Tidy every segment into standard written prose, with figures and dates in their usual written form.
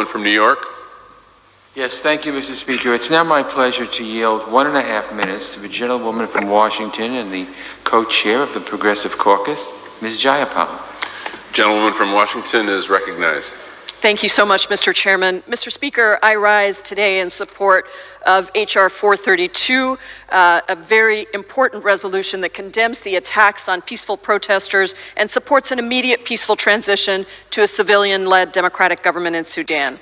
From New York. Yes, thank you, Mr. Speaker. It's now my pleasure to yield 1.5 minutes to the gentlewoman from Washington and the co-chair of the Progressive Caucus, Ms. Jayapal. Gentlewoman from Washington is recognized. Thank you so much, Mr. Chairman. Mr. Speaker, I rise today in support of H.R. 432, a very important resolution that condemns the attacks on peaceful protesters and supports an immediate peaceful transition to a civilian-led democratic government in Sudan.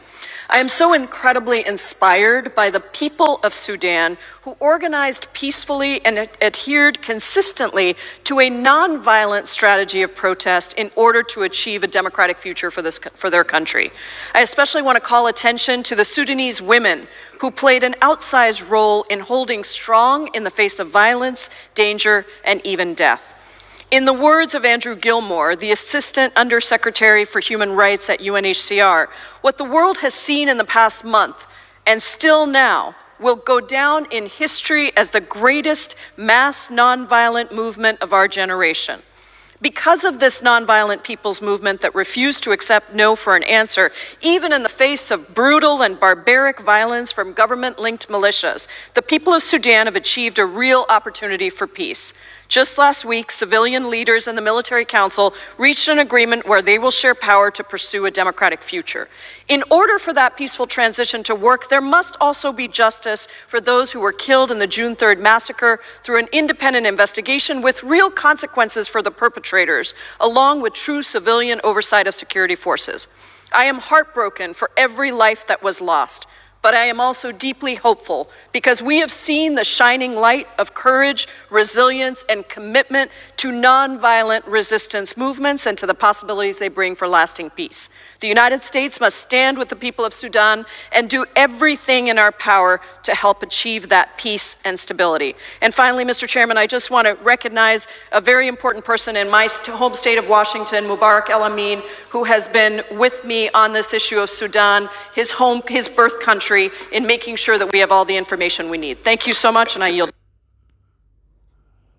I am so incredibly inspired by the people of Sudan who organized peacefully and adhered consistently to a nonviolent strategy of protest in order to achieve a democratic future for their country. I especially want to call attention to the Sudanese women who played an outsized role in holding strong in the face of violence, danger, and even death. In the words of Andrew Gilmore, the Assistant Undersecretary for Human Rights at UNHCR, what the world has seen in the past month, and still now, will go down in history as the greatest mass nonviolent movement of our generation. Because of this nonviolent people's movement that refused to accept no for an answer, even in the face of brutal and barbaric violence from government-linked militias, the people of Sudan have achieved a real opportunity for peace. Just last week, civilian leaders and the military council reached an agreement where they will share power to pursue a democratic future. In order for that peaceful transition to work, there must also be justice for those who were killed in the June 3rd massacre through an independent investigation with real consequences for the perpetrators, along with true civilian oversight of security forces. I am heartbroken for every life that was lost. But I am also deeply hopeful because we have seen the shining light of courage, resilience, and commitment to nonviolent resistance movements and to the possibilities they bring for lasting peace. The United States must stand with the people of Sudan and do everything in our power to help achieve that peace and stability. And finally, Mr. Chairman, I just want to recognize a very important person in my home state of Washington, Mubarak El-Amin, who has been with me on this issue of Sudan, his birth country, in making sure that we have all the information we need. Thank you so much, and I yield.